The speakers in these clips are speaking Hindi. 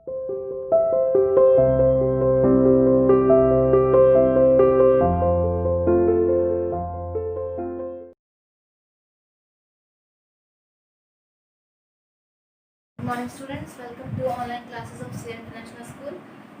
Morning students, welcome to online classes of C international school.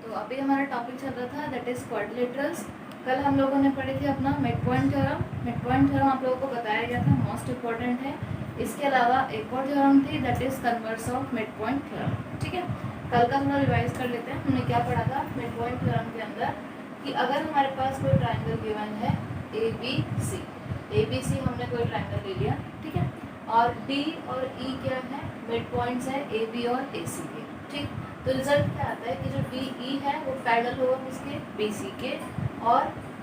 तो अभी हमारा टॉपिक चल रहा था दैट इज़ क्वाड्रिलेटरल्स। कल हम लोगों ने पढ़ी थी अपना mid point theorem. Mid point theorem आप लोगों को बताया गया था, मोस्ट इंपॉर्टेंट है। इसके अलावा एक और थ्योरम थी that is converse of mid point theorem. ठीक है, कल का थोड़ा रिवाइज कर लेते हैं। हमने क्या पढ़ा था मिड पॉइंट थ्योरम के अंदर कि अगर हमारे पास कोई ट्राइंगल गिवन है ए बी सी हमने कोई ट्राइंगल ले लिया, ठीक है, और डी और ई क्या है, मिड पॉइंट्स है ए बी और ए सी के। ठीक, तो रिजल्ट क्या आता है कि जो डी ई है वो पैरेलल होगा किसके, बी सी के, और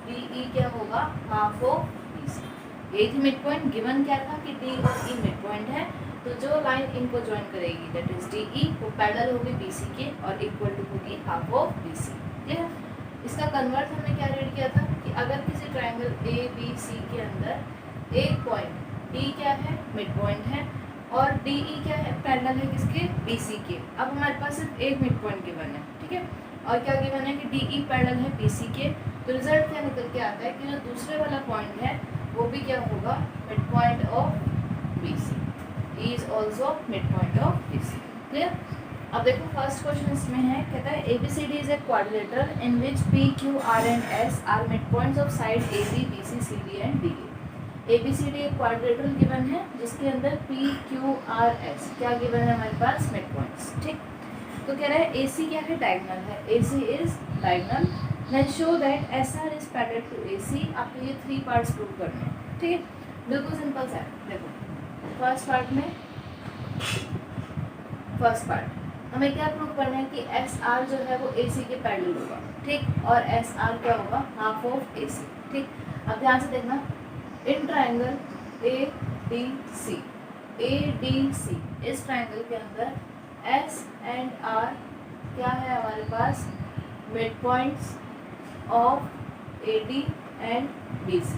डी ई क्या होगा, हाफ ऑफ बी सी। यही थी मिड पॉइंट। गिवन क्या था कि डी और ई मिड पॉइंट है, तो जो लाइन इनको ज्वाइन करेगी दैट इज डी ई वो पैरेलल होगी बी सी के और इक्वल टू होगी हाफ ऑफ बी सी। ठीक है, इसका कन्वर्ट हमने क्या रीड किया था कि अगर किसी ट्राइंगल ए बी सी के अंदर एक पॉइंट डी क्या है, मिड पॉइंट है, और डी ई क्या है, पैरेलल है किसके, बी सी के। अब हमारे पास सिर्फ एक मिड पॉइंट गिवन है, ठीक है, और क्या गिवन है कि डी ई पैरेलल है बी सी के। तो रिजल्ट क्या निकल के आता है कि जो दूसरे वाला पॉइंट है वो भी क्या होगा, mid point of B C, is also mid point of B C. Clear. अब देखो फर्स्ट क्वेश्चन इसमें है, कहता है ABCD is a quadrilateral in which P, Q, R and S are mid points of side AB, BC, CD and DA। ABCD एक क्वाड्रिलेटरल गिवन है जिसके अंदर P, Q, R, S क्या गिवन है हमारे पास, मिड पॉइंट्स। ठीक, तो कह रहा है AC क्या है, डायगोनल है, AC is diagonal, then show that SR is parallel to AC। आपको ये 3 पार्ट्स प्रूव करने हैं। ठीक है, बिल्कुल सिंपल सा है। देखो फर्स्ट पार्ट हमें क्या प्रूव करना है कि SR जो है वो AC के पैरेलल होगा, ठीक, और SR क्या होगा, हाफ ऑफ AC। ठीक, अब ध्यान से देखना, इन ट्राइंगल ADC इस ट्राइंगल के अंदर S एंड R क्या है हमारे पास, mid points of AD and BC।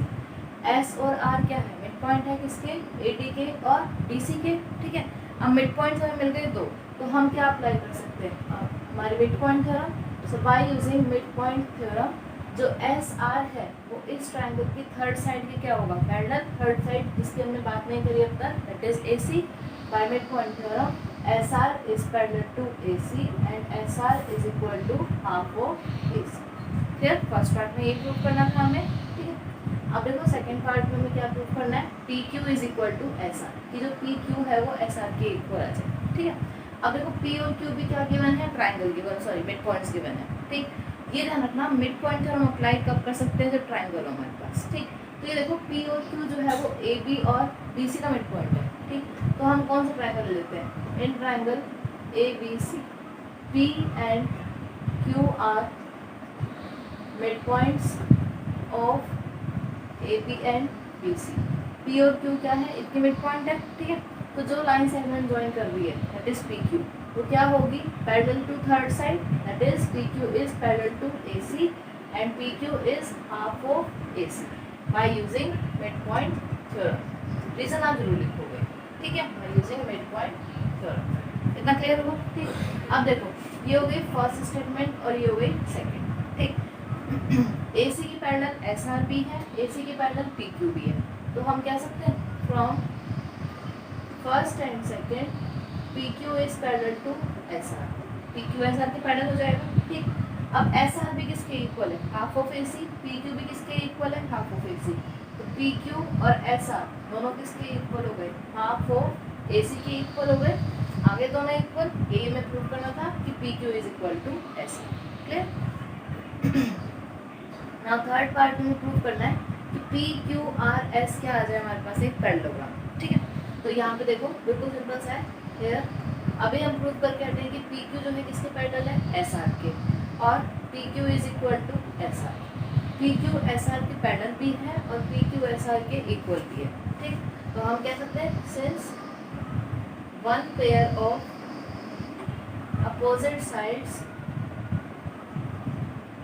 S और R क्या है, मिड पॉइंट है किसके, AD के और BC के। ठीक है, अब मिड पॉइंट्स हमें मिल गए 2, तो हम क्या अप्लाई कर सकते हैं, हमारे मिड पॉइंट थ्योरम। सो bye using mid point theorem जो एस आर है वो इस ट्राइंगल की थर्ड साइड की क्या होगा, पैरेलल। थर्ड साइड जिसकी हमने बात नहीं करी अब तक, that is A C. By mid point theorem S R is parallel to A C and S R is equal to half of A C. Clear. First part में ये प्रूव करना था हमें। ठीक है, अब देखो सेकेंड पार्ट में हमें क्या प्रूव करना है, P Q is equal to S R, कि जो पी क्यू है वो एस आर के इक्वल आ जाए। ठीक है, अब देखो P और Q भी क्या गिवन है, triangle given, sorry mid points given है। ठीक, ये ध्यान रखना, मिड पॉइंट हम अप्लाई कब कर सकते हैं, जब ट्राइंगल हो हमारे पास। ठीक, तो ये देखो P और Q जो है वो AB और BC का मिड पॉइंट है। ठीक, तो हम कौन सा ट्राइंगल ले लेते हैं, in triangle ABC P and Q are mid points of AB and BC। P और Q क्या है, इनके मिड पॉइंट है। ठीक है, तो जो लाइन सेगमेंट ज्वाइन कर रही है दैट इज PQ, वो क्या होगी, parallel to third side, that is PQ is parallel to AC and PQ is half of AC by using mid point theorem. Reason आप जरूर लिखोगे। ठीक है, by using mid point theorem. इतना क्लियर हुआ। ठीक, अब देखो ये हो गई फर्स्ट स्टेटमेंट और ये हो गई सेकेंड। ठीक, AC की पैरेलल SR भी है, AC की पैरेलल PQ भी है, तो हम कह सकते हैं from first and second PQ is parallel to SR, PQ SR के पैरेलल हो जाएगा। ठीक, अब SR भी किसके इक्वल है, हाफ ऑफ AC, PQ भी किसके इक्वल है, हाफ ऑफ AC। तो PQ और SR दोनों किसके इक्वल हो गए, हाफ ऑफ AC के इक्वल हो गए। आगे दोनों इक्वल, ये में प्रूव करना था कि PQ is equal to SR। Clear. Now third part में प्रूव करना है कि PQRS क्या आ जाए हमारे पास, एक पैरेललोग्राम। ठीक है, तो यहाँ पे देखो बिल्कुल सिंपल सा है। क्लियर। अभी हम प्रूव करके हटे हैं कि PQ जो है किसके पैरेलल है, SR के, और PQ is equal to SR। PQ SR के पैरेलल भी है और PQ SR के इक्वल भी है। ठीक, तो हम कह सकते हैं since one pair of opposite sides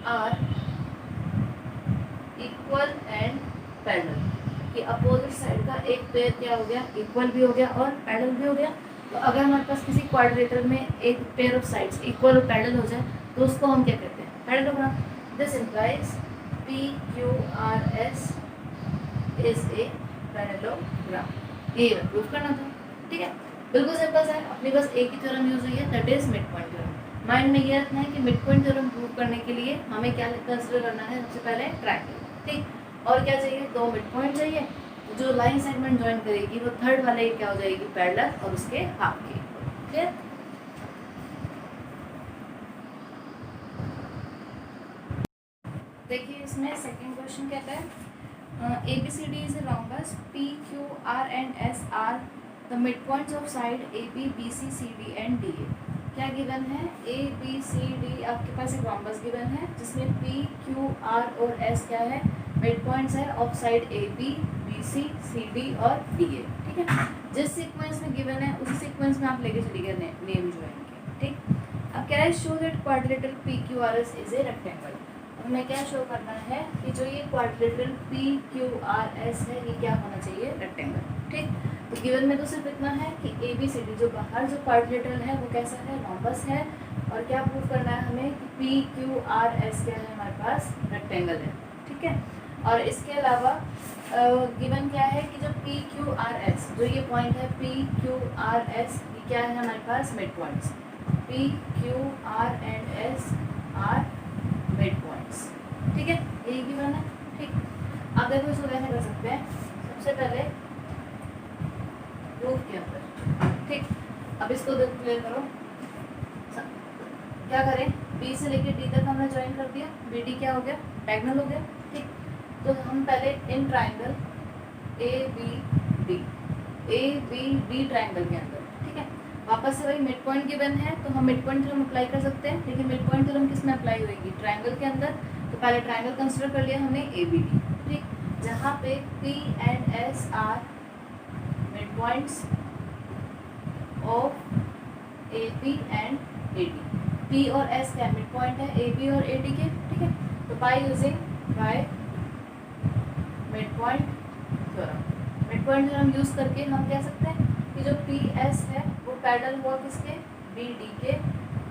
are equal and parallel, कि अपोजिट साइड का एक पेयर क्या हो गया, इक्वल भी हो गया और पैरेलल भी हो गया, तो अगर हमारे पास किसी क्वाड्रिलेटरल में एक पेयर ऑफ साइड्स इक्वल और पैरेलल हो जाए तो उसको हम क्या कहते हैं, parallelogram. This implies PQRS is a parallelogram. ये प्रूफ करना था, ठीक है, बिल्कुल सिंपल है। अपने पास एक ही थ्योरम यूज हुई है, that is mid point theorem. Mind में ये रखना है कि मिड पॉइंट थ्योरम प्रूव करने के लिए हमें क्या कंसिडर करना है, सबसे पहले ट्रायंगल, ठीक। और क्या चाहिए, दो मिड पॉइंट चाहिए, जो लाइन सेगमेंट ज्वाइन करेगी वो थर्ड वाले क्या हो जाएगी, पैरेलल, और उसके हाफ के इक्वल, क्लियर। देखिए इसमें सेकंड क्वेश्चन कहता है ABCD is a rhombus, P, Q, R and S are the midpoints of side AB, BC, CD and DA। क्या गिवन है, ABCD आपके पास एक rhombus गिवन है जिसमें P, Q, R और S क्या है, midpoints है of side AB, BC, CD और DA, ठीक है। जिस सीक्वेंस में गिवन है उसी सीक्वेंस में आप लेके चलिए नेम जो है, ठीक। अब क्या है, show that quadrilateral PQRS is a rectangle. हमें क्या शो करना है कि जो ये क्वाड्रिलेटरल PQRS है ये क्या होना चाहिए, रेक्टेंगल, ठीक। तो गिवन में तो सिर्फ इतना है कि ABCD जो बाहर जो क्वाड्रिलेटरल है वो कैसा है, रॉम्बस है। और क्या प्रूव करना है हमें कि PQRS क्या है, हमारे पास रेक्टेंगल है, ठीक है। और इसके अलावा गिवन क्या है कि जो PQRS जो ये पॉइंट है PQRS ये क्या है हमारे पास, mid points. PQR and S are mid points, ठीक है, यही गिवन है, ठीक। अब देखो इसको कैसे कर सकते हैं, सबसे पहले प्रूफ के अंदर, ठीक। अब इसको क्लियर करो, क्या करें, B से लेके D तक हमने ज्वाइन कर दिया, BD क्या हो गया, डायगोनल हो गया, ठीक। तो हम पहले इन ट्राइंगल ABD ट्राइंगल के अंदर, ठीक है, वापस से वही मिड पॉइंट गिवन है तो हम मिड पॉइंट थ्योरम अप्लाई कर सकते हैं। लेकिन मिड पॉइंट थ्योरम किस में अप्लाई होगी, ट्राइंगल के अंदर। तो पहले ट्राइंगल कंसीडर कर लिया हमने ABD, ठीक, जहाँ पे P and S are mid points of AB and AD। P और S क्या मिड पॉइंट है AB और AD के, ठीक है। तो by mid point theorem use करके हम कह सकते हैं कि जो PS है वो पैरेलल हुआ किसके, BD के,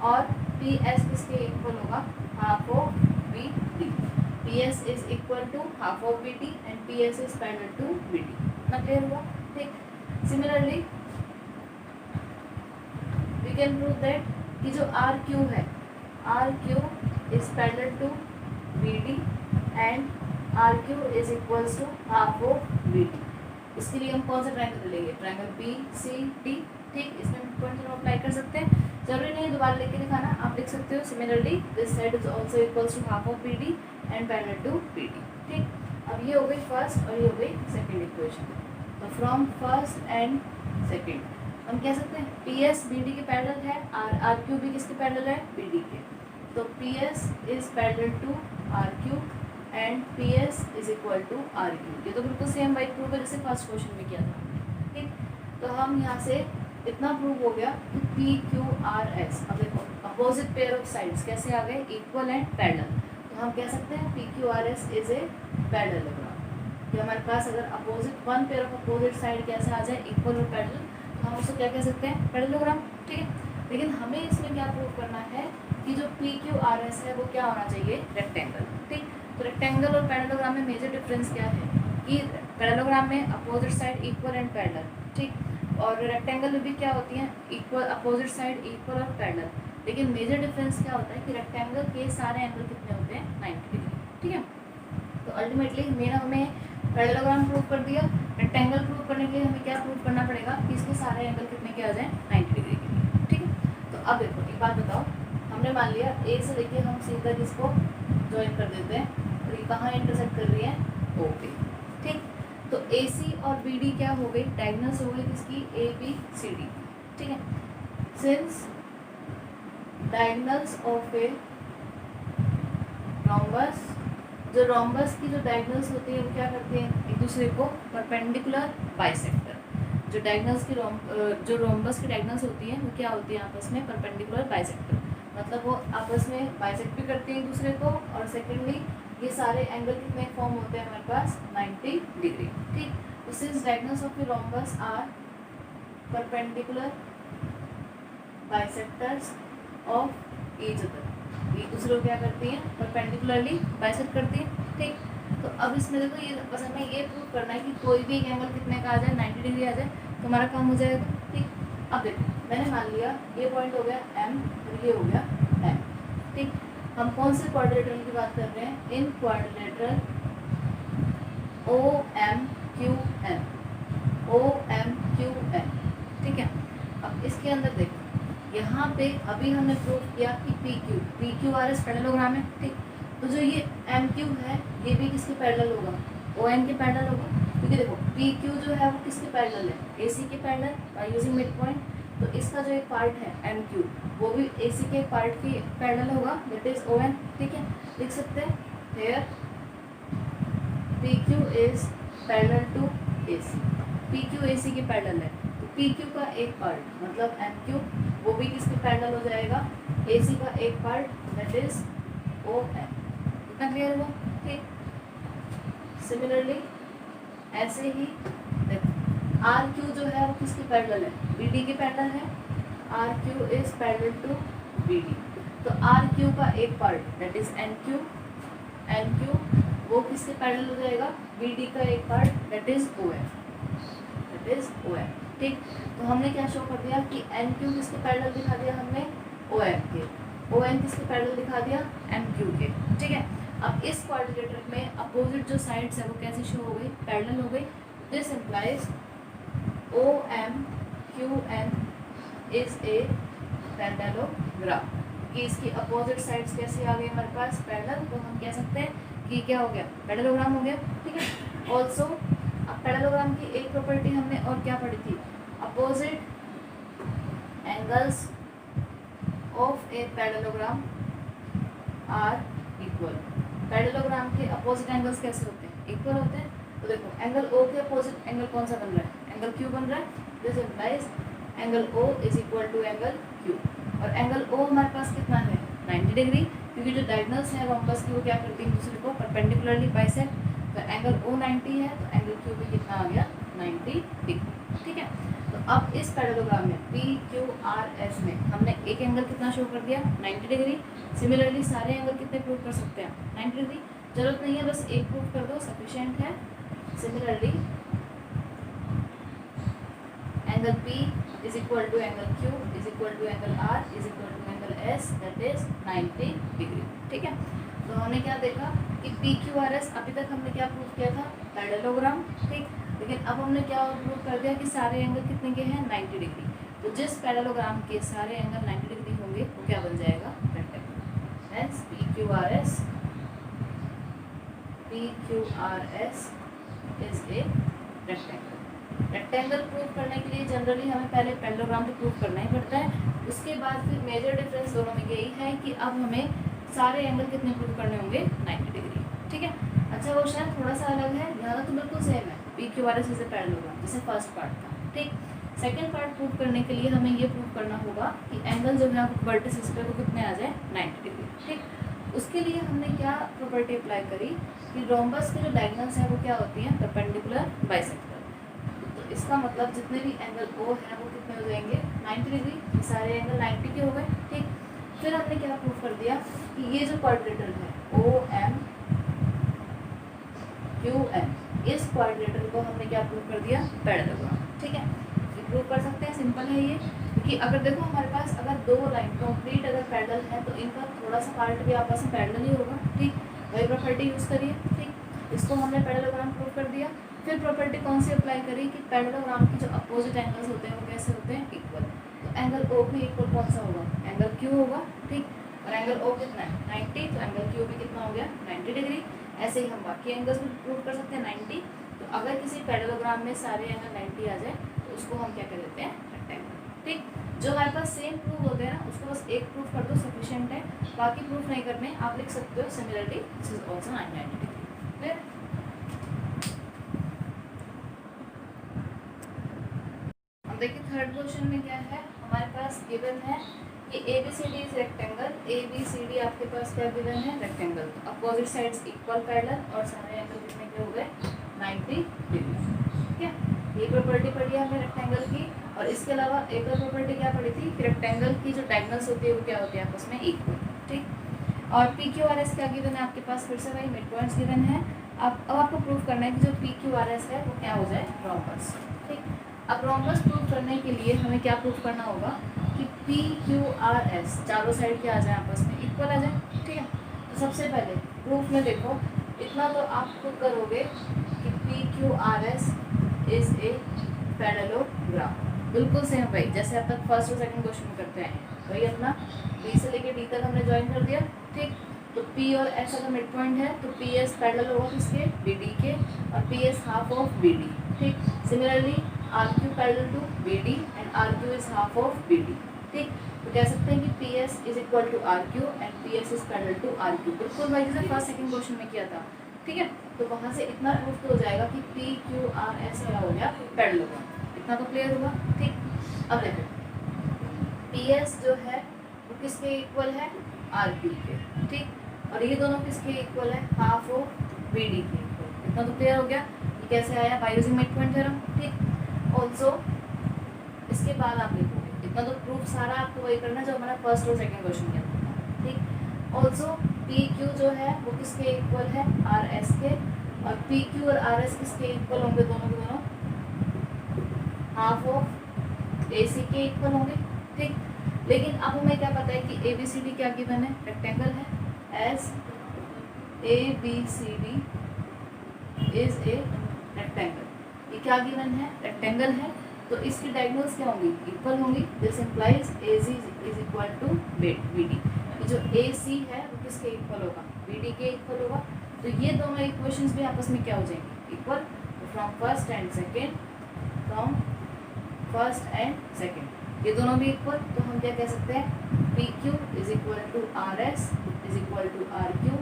और PS किसके इक्वल होगा, half of BD। PS is equal to half of BD and PS is parallel to BD। ना क्लियर हुआ, ठीक। Similarly we can prove that कि जो RQ है, RQ is parallel to BD and RQ is equals to half of BD। इसके लिए हम कौन सा ट्रायंगल लेंगे, ट्रायंगल BCD, ठीक। इसमें पॉइंट हम अप्लाई कर सकते हैं, जरूरी नहीं दोबारा लेके दिखाना, आप लिख सकते हो similarly this side is also equals to half of BD and parallel to BD, ठीक। अब ये हो गई फर्स्ट और ये हो गई सेकंड इक्वेशन। तो फ्रॉम फर्स्ट एंड सेकंड हम कह सकते हैं PS BD के पैरेलल है, RQ भी किसके पैरेलल है, BD के। तो PS is parallel to RQ and PS is equal to RQ। ये तो बिल्कुल सेम वाइट प्रूफ है जैसे फर्स्ट क्वेश्चन में किया था, ठीक। तो हम यहाँ से इतना प्रूव हो गया कि PQRS, अब देखो अपोजिट पेयर ऑफ साइड्स कैसे आ गए, इक्वल एंड पैरेलल। तो हम कह सकते हैं PQRS इज ए पैरेललोग्राम। कि हमारे पास अगर opposite one pair of opposite side कैसे आ जाए, इक्वल और पैरेलल, तो हम उसको क्या कह सकते हैं, पैरेललोग्राम, ठीक है। लेकिन हमें इसमें क्या प्रूव करना है कि जो PQRS है वो क्या होना चाहिए, रेक्टेंगल, ठीक। तो रेक्टेंगल और पैरेललोग्राम में मेजर डिफरेंस क्या है कि पैरेललोग्राम में opposite side equal and parallel, ठीक। और रेक्टेंगल में भी क्या होती है, इक्वल अपोजिट साइड इक्वल और पैरेलल। लेकिन मेजर डिफरेंस क्या होता है कि रेक्टेंगल के सारे एंगल कितने होते हैं, 90 डिग्री, ठीक है। तो अल्टीमेटली मेरा हमें पैरेललोग्राम प्रूव कर दिया, रेक्टेंगल प्रूव करने के लिए हमें क्या प्रूव करना पड़ेगा कि इसके सारे एंगल कितने के आ जाए, 90 डिग्री के लिए, ठीक है। तो अब देखो एक बात बताओ, हमने मान लिया A से लेके हम C तक इसको ज्वाइन कर देते हैं, और ये कहाँ इंटरसेक्ट कर रही है, O पे, ठीक। तो AC और BD क्या हो गई, डायगोनल्स हो गई किसकी, ABCD, ठीक है। Since diagonals of a rhombus, जो रोम्बस की जो डायगोनल्स होती है वो क्या करते हैं, एक दूसरे को परपेंडिकुलर बाइसेक्टर। जो डायगोनल्स की जो रोम्बस की डायगोनल्स होती है वो क्या होती है, आपस में परपेंडिकुलर बाइसेक्टर, मतलब वो आपस में बाइसेक्ट भी करते हैं एक दूसरे को। और सेकेंडली ये सारे एंगल कितने फॉर्म होते हैं हमारे पास, 90 डिग्री, ठीक। तो since diagonals of the rhombus are perpendicular bisectors of each other, एक दूसरे को क्या करती हैं, परपेंडिकुलरली बाइसेक्ट करती हैं। ठीक, तो अब इसमें देखो ये बस हमें ये प्रूव करना है कि कोई भी एक एंगल कितने का आ जाए, 90 डिग्री आ जाए, तो हमारा काम हो जाएगा। ठीक, अब देखो मैंने मान लिया ये पॉइंट हो गया M और ये हो गया N। ठीक, हम कौन से क्वाड्रिलेटरल की बात कर रहे हैं, इन क्वाड्रिलेटरल OMQN, OMQN। ठीक है, अब इसके अंदर देखो यहाँ पे अभी हमने प्रूव किया कि PQRS पैरेललोग्राम है। ठीक, तो जो ये MQ है ये भी किसके पैरेलल होगा, ON के पैरेलल होगा, क्योंकि देखो PQ जो है वो किसके पैरेलल है, AC के parallel bye using mid point. तो इसका जो एक पार्ट है MQ वो भी AC के पार्ट की पैरेलल होगा, दैट इज ON। ठीक है, लिख सकते हैं here PQ is parallel to AC, PQ AC के पैरेलल है, तो PQ का एक पार्ट मतलब MQ वो भी किसके पैरेलल हो जाएगा, AC का एक पार्ट दैट इज ON। इतना क्लियर हुआ। ठीक, सिमिलरली ऐसे ही देखो RQ जो है वो किसके पैरेलल है, BD के पैरेलल है, RQ is parallel to BD। तो RQ का एक पार्ट दैट इज NQ वो किसके पैरेलल हो जाएगा, BD का एक पार्ट दैट इज OM। ठीक, तो हमने क्या शो कर दिया कि NQ किसके पैरेलल दिखा दिया हमने, OM के, ON किसके पैरेलल दिखा दिया, MQ के। ठीक है, अब इस क्वाड्रिलेटरल में अपोजिट जो साइड्स है वो कैसे शो हो गई, पैरेलल हो गई। This implies OMQN is a parallelogram, कि इसकी अपोजिट साइड्स कैसे आ गई हमारे पास, पैरेलल, तो हम कह सकते हैं कि क्या हो गया, पैरेललोग्राम हो गया। ठीक है, ऑल्सो अब पैरेललोग्राम की एक प्रॉपर्टी हमने और क्या पढ़ी थी, opposite angles of a parallelogram are equal. Parallelogram के अपोजिट एंगल्स कैसे होते हैं, इक्वल होते हैं। तो देखो एंगल O के अपोजिट एंगल कौन सा बन रहा है, एंगल Q बन रहा है। This implies angle O is equal to angle Q, और एंगल O हमारे पास कितना है, 90 डिग्री, क्योंकि जो डायगोनल्स है वो आपस की वो क्या करती है दूसरे को परपेंडिकुलरली बाइसेक्ट। तो एंगल O 90 है तो एंगल Q भी कितना आ गया, 90 डिग्री। ठीक है, तो अब इस पैरेललोग्राम में PQRS में हमने एक एंगल कितना शो कर दिया, 90 डिग्री। सिमिलरली सारे एंगल कितने प्रूव कर सकते हैं, 90 डिग्री। जरूरत नहीं है, बस एक प्रूव कर दो सफिशिएंट है। Similarly angle P is equal to angle Q is equal to angle R is equal to angle S that is 90 degree. ठीक है, तो हमने क्या देखा कि PQRS अभी तक हमने क्या प्रूव किया था, पैरेललोग्राम। ठीक, लेकिन अब हमने क्या प्रूव कर दिया कि सारे एंगल कितने के हैं, 90 डिग्री। तो जिस पैरेललोग्राम के सारे एंगल 90 डिग्री होंगे वो क्या बन जाएगा, rectangle. Hence PQRS is a rectangle. Rectangle prove करने के लिए जनरली हमें पहले पैरेललोग्राम तो प्रूव करना ही पड़ता है, उसके बाद फिर मेजर डिफरेंस दोनों में यही है कि अब हमें सारे एंगल कितने प्रूव करने होंगे, 90 डिग्री। ठीक है, अच्छा वो शायद थोड़ा सा अलग है, ज़्यादा तो बिल्कुल सेम है, PQRS इज ए पैरेललोग्राम, जैसे फर्स्ट पार्ट था। ठीक, सेकेंड पार्ट प्रूव करने के लिए हमें ये प्रूव करना होगा कि एंगल जो है वर्टिसेस पे वो कितने आ जाए, 90 डिग्री। ठीक, उसके लिए हमने क्या प्रॉपर्टी अप्लाई करी कि रोम्बस के जो डायगोनल्स हैं वो क्या होती हैं, परपेंडिकुलर बाइसेक्टर। तो इसका मतलब जितने भी एंगल O हैं वो कितने हो जाएंगे, 90 डिग्री। सारे एंगल 90 के हो गए। ठीक, फिर हमने क्या प्रूव कर दिया कि ये जो क्वाड्रिलेटरल है OMQN, इस क्वाड्रिलेटरल को हमने क्या प्रूव कर दिया, पैरेललोग्राम। ठीक है, ये प्रूव कर सकते हैं, सिंपल है ये, क्योंकि अगर देखो हमारे पास अगर दो लाइन कंप्लीट अगर पैरेलल है तो इनका थोड़ा सा पार्ट भी आपस में पैरेलल ही होगा। ठीक, वही प्रॉपर्टी यूज़ करिए। ठीक, इसको हमने पैरेललोग्राम प्रूव कर दिया। फिर प्रॉपर्टी कौन सी अप्लाई करी कि पैरेललोग्राम की जो अपोजिट एंगल्स होते हैं वो कैसे होते हैं, इक्वल। तो एंगल O भी इक्वल कौन सा होगा, एंगल Q होगा। ठीक, और एंगल O कितना है, 90, तो एंगल Q भी कितना हो गया, 90 डिग्री। ऐसे ही हम बाकी एंगल्स भी प्रूव कर सकते हैं 90। तो अगर किसी पैरेललोग्राम में सारे एंगल 90 आ जाए तो उसको हम क्या कर देते हैं, रेक्टेंगल। ठीक, जो हमारे पास सेम प्रूव होते हैं ना उसको बस एक प्रूफ कर दो, सफिशिएंट है। बाकी प्रूफ नहीं करने, आप लिख सकते हो similarly this is also 90 degree. फिर अब देखिए थर्ड क्वेश्चन में क्या है, हमारे पास गिवन है कि ABCD इज रेक्टेंगल। ABCD आपके पास क्या गिवन है, rectangle. Opposite sides equal parallel और सारे एंगल कितने के हो गए, 90 डिग्री। ठीक है, ये प्रॉपर्टी पढ़ी है हमें रेक्टेंगल की। और इसके अलावा एक और प्रॉपर्टी क्या पड़ी थी कि रेक्टेंगल की जो डायगोनल्स होती है वो क्या होती है आपस में इक्वल, ठीक। और पी क्यू आर एस क्या गिवन है आपके पास, फिर से वही मिड पॉइंट्स गिवन है। अब आपको प्रूव करना है कि जो पी क्यू आर एस है वो क्या हो जाए, रोम्बस, ठीक। अब रोम्बस प्रूव करने के लिए हमें क्या प्रूव करना होगा कि पी क्यू आर एस चारों साइड क्या आ जाए, आपस में इक्वल आ जाए, ठीक है। तो सबसे पहले प्रूफ में देखो, इतना तो आप खुद करोगे कि P Q R S is a parallelogram, बिल्कुल सेम भाई जैसे अब तक फर्स्ट और सेकंड क्वेश्चन में करते हैं वही अपना बी से लेके डी तक हमने ज्वाइन कर दिया, ठीक। तो पी और एस अगर मिड पॉइंट है तो पी एस पैरेलल होगा किसके, बी डी के, और P S half of B D, ठीक। Similarly R Q parallel to B D and R Q is half of B D, ठीक। तो कह सकते हैं कि P S is equal to R Q and P S is parallel to R Q, बिल्कुल भाई जैसे फर्स्ट सेकंड क्वेश्चन में किया था, ठीक है। तो वहाँ से इतना प्रूफ तो हो जाएगा कि पी क्यू आर एस क्या हो गया, पैरेललोग्राम, इतना तो क्लियर होगा, ठीक। अब देखो पी एस जो है वो किसके इक्वल है, आर क्यू के, ठीक। और ये दोनों किसके इक्वल है, हाफ ऑफ बी डी के इक्वल, इतना तो क्लियर हो गया। ये कैसे आया, bye using mid point theorem, ठीक। ऑल्सो इसके बाद आप लिखोगे, इतना तो प्रूफ सारा आपको वही करना जो हमारा फर्स्ट और सेकंड क्वेश्चन के अंदर था, ठीक। ऑल्सो पी क्यू जो है वो किसके इक्वल है, आर एस के, और पी क्यू और आर एस किसके इक्वल होंगे, दोनों के दोनों हाफ ऑफ ए सी के इक्वल होंगे, ठीक। लेकिन अब हमें क्या पता है कि ए बी सी डी क्या गिवन है, रेक्टेंगल है, as A B C D is a rectangle, ये क्या गिवन है, रेक्टेंगल है, तो इसकी डायगोनल्स क्या होंगी, इक्वल होंगी। This implies A C is equal to B D, जो ए सी है वो किसके इक्वल होगा, बी डी के इक्वल होगा। तो ये दोनों इक्वेशंस भी आपस में क्या हो जाएंगे, इक्वल। तो फ्रॉम फर्स्ट एंड सेकेंड ये दोनों भी इक्वल, तो हम क्या कह सकते हैं, P Q is equal to R S is equal to R Q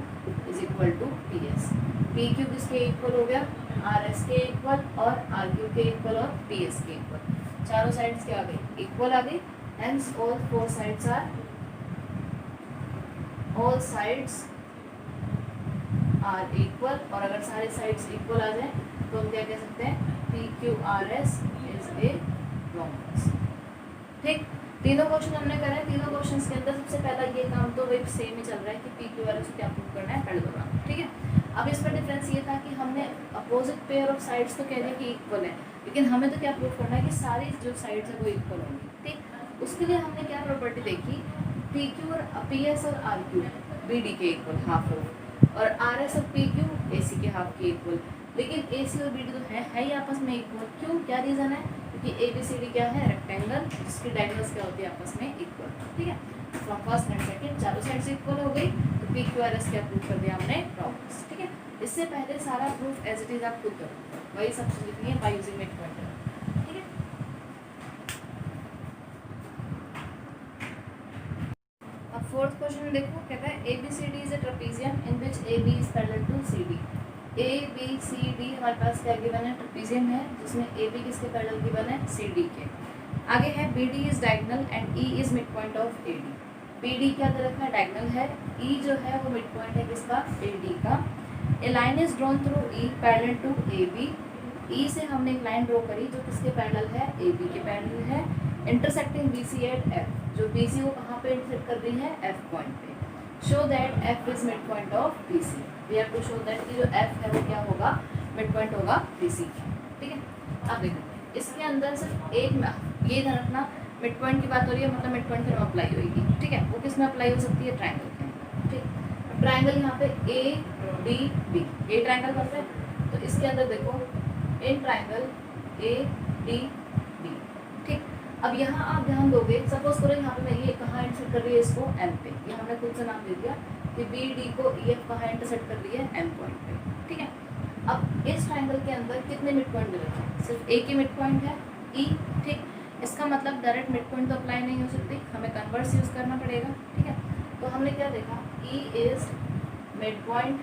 is equal to P S. P Q किसके इक्वल हो गया, आर एस के इक्वल, और आर क्यू के इक्वल, और पी एस के इक्वल, चारों साइड्स क्या आ गई, इक्वल आ गई। Hence all sides are equal, और अगर सारे साइड्स इक्वल आ जाए तो हम क्या कह सकते हैं, P Q R S is a rhombus, ठीक। तीनों क्वेश्चन हमने करे, तीनों क्वेश्चंस के अंदर सबसे पहला ये काम तो वही सेम ही चल रहा है कि पी क्यू आर एस को क्या प्रूव करना है, पैरेललोग्राम, ठीक है। अब इसमें डिफरेंस ये था कि हमने अपोजिट पेयर ऑफ साइड्स तो कह दिया कि इक्वल है, लेकिन हमें तो क्या प्रूव करना है कि सारी जो साइड्स है वो इक्वल होंगी, ठीक। उसके लिए हमने क्या प्रॉपर्टी देखी, पी क्यू और पी एस और आर क्यू बी डी के इक्वल हाफ ऑफ, और आर एस और पी क्यू ए सी के हाफ के इक्वल, लेकिन ए सी और बी डी तो है ही आपस में इक्वल, क्यों, क्या रीज़न है, क्योंकि ए बी सी डी क्या है, रेक्टेंगल, जिसकी डायगोनल्स क्या होती है आपस में इक्वल, ठीक है। फ्रॉम फर्स्ट एंड सेकंड चारों साइड से इक्वल हो गई, तो पी क्यू आर एस क्या प्रूव कर दिया हमने, रोम्बस, ठीक है। इससे पहले सारा प्रूफ एज इट इज आप खुद करो, वही सब चीज लिखनी है बाय यूजिंग मिड पॉइंट, ठीक है। अब फोर्थ क्वेश्चन में देखो, कहता है A B C D is a trapezium in which A B is parallel to C D. A B C D हमारे पास क्या गिवन है, ट्रेपेजियम है, जिसमें ए बी किसके पैरेलल गिवन है, सी डी के। आगे है B D is diagonal and E is mid point of A D. B D क्या दे रखा है, डायगोनल है, ई जो है वो मिड पॉइंट है किसका, ए डी का। A line is drawn through E parallel to A B. E से हमने एक लाइन ड्रॉ करी जो किसके पैरेलल है, ए बी के पैरेलल है। Intersecting B C at F, जो बी सी को कहाँ पे इंटरसेक्ट कर रही है, एफ पॉइंट पे। Show that F is mid point of B C, we have to show that कि जो एफ है वो क्या होगा, मिड पॉइंट होगा बी सी का, ठीक है। अब देखो इसके अंदर सिर्फ एक ये ध्यान रखना, मिड पॉइंट की बात हो रही है, मतलब मिड पॉइंट फिर अप्लाई होगी, ठीक है। वो किस में अप्लाई हो सकती है, ट्राइंगल के अंदर, ठीक। ट्राइंगल यहाँ पे ए डी बी, ये ट्राइंगल करते हैं, तो इसके अंदर देखो in triangle A D B, ठीक। अब यहाँ आप ध्यान दोगे, सपोज करो यहाँ पे मैं ये कहाँ इंटरसेक्ट कर रही है, इसको एम पे, ये हमने खुद से नाम दे दिया कि बी डी को ई एफ कहाँ इंटरसेक्ट कर रही है, एम पॉइंट पे, ठीक है। अब इस ट्राइंगल के अंदर कितने मिड पॉइंट मिले हैं, सिर्फ एक ही मिड पॉइंट है, ई, ठीक। इसका मतलब डायरेक्ट मिड पॉइंट तो अप्लाई नहीं हो सकती, हमें कन्वर्स यूज़ करना पड़ेगा, ठीक है। तो हमने क्या देखा, E is mid point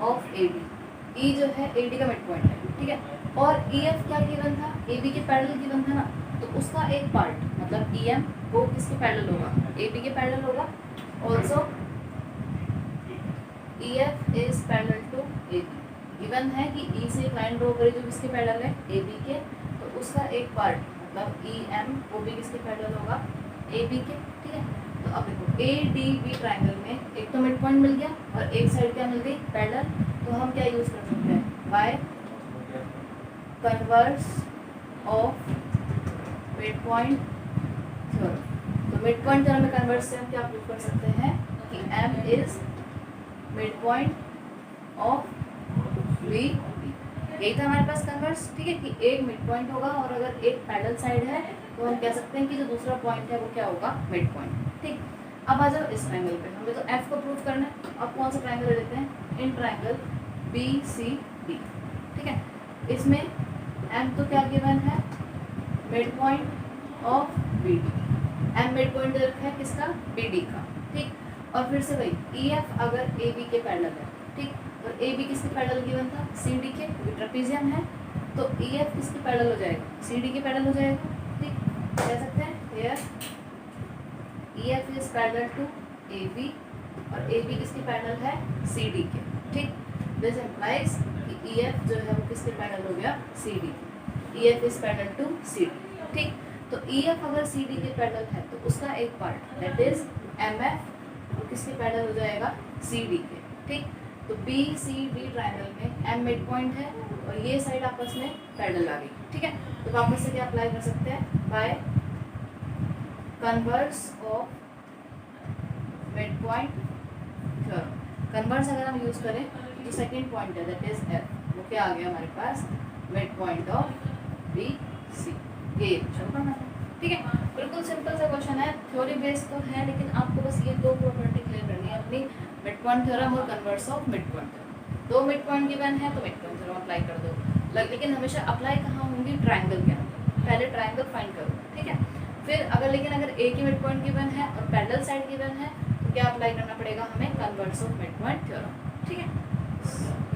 of A D, E जो है ए डी का मिड पॉइंट है, ठीक है। और ई एफ क्या गिवन था, ए बी के पैरेलल गिवन था ना, तो उसका एक पार्ट मतलब ई एम वो किसके पैरेलल होगा, ए बी के पैरेलल होगा। Also E F is parallel to A B, given है कि ई से एक लाइन ड्रॉ करी जो किसके पैरेलल है, ए बी के, तो उसका एक पार्ट मतलब ई एम वो भी किसके पैरेलल होगा, ए बी के। ठीक है, तो अब देखो ए डी बी ट्राइंगल में एक तो मिड पॉइंट मिल गया और एक साइड क्या मिल गई, पैरेलल। तो हम क्या यूज कर सकते हैं, by converse of mid point theorem. तो मिड पॉइंट थ्योरम में कन्वर्स से हम क्या प्रूव कर सकते हैं कि M is mid point of B. यही था हमारे पास कन्वर्स। ठीक है, कि एक मिड पॉइंट होगा और अगर एक पैरेलल साइड है तो हम कह सकते हैं कि जो दूसरा पॉइंट है वो क्या होगा, मिड पॉइंट। ठीक, अब आ जाओ इस ट्रायंगल पे, हमें तो एफ को प्रूव करना है। अब कौन सा ट्रायंगल लेते हैं, in triangle B C D. ठीक है, इसमें एम तो क्या गिवन है, mid point of B D. M mid point रखा है किसका, बी डी का। ठीक, और फिर से वही ई एफ अगर ए बी के पैरेलल है, ठीक, और ए बी किसके पैरेलल गिवन था, सी डी के, ट्रेपेजियम है। तो ई एफ किसके पैरेलल हो जाएगा, सी डी के पैरेलल हो जाएगा। ठीक, कह सकते हैं here E F is parallel to A B और ए बी किसके पैरेलल है, सी डी के। ठीक, दिस इम्प्लाइज कि ई एफ जो है वो किसके पैरेलल हो गया, C D. E F is parallel to C D. ठीक, तो ई एफ अगर सी डी के पैरेलल है तो उसका एक part that is M F वो किसके पैरेलल हो जाएगा, सी डी के। ठीक, तो बी सी डी ट्रायंगल में एम मिड पॉइंट है और ये साइड आपस में पैरेलल आ गई। ठीक है, तो वापस से क्या अप्लाई कर सकते हैं, by converse of mid point theorem. Converse अगर हम यूज करें तो सेकंड पॉइंट है दैट इज एफ, वो क्या आ गया हमारे पास, mid point of B C. ये क्वेश्चन करना है। ठीक है, बिल्कुल सिंपल सा क्वेश्चन है, थ्योरी बेस्ड तो है लेकिन आपको बस ये दो प्रॉपर्टी क्लियर करनी है अपनी, मिड पॉइंट थ्योरम और converse of mid point theorem. दो मिड पॉइंट गिवन है तो मिड पॉइंट थ्योरम अप्लाई कर दो, लेकिन हमेशा अप्लाई कहाँ होंगी, ट्रायंगल के अंदर। पहले ट्रायंगल फाइंड करो। ठीक है, फिर अगर एक ही मिड पॉइंट गिवन है और पैरेलल साइड गिवन है तो क्या अप्लाई करना पड़ेगा हमें, converse of mid point theorem. ठीक है।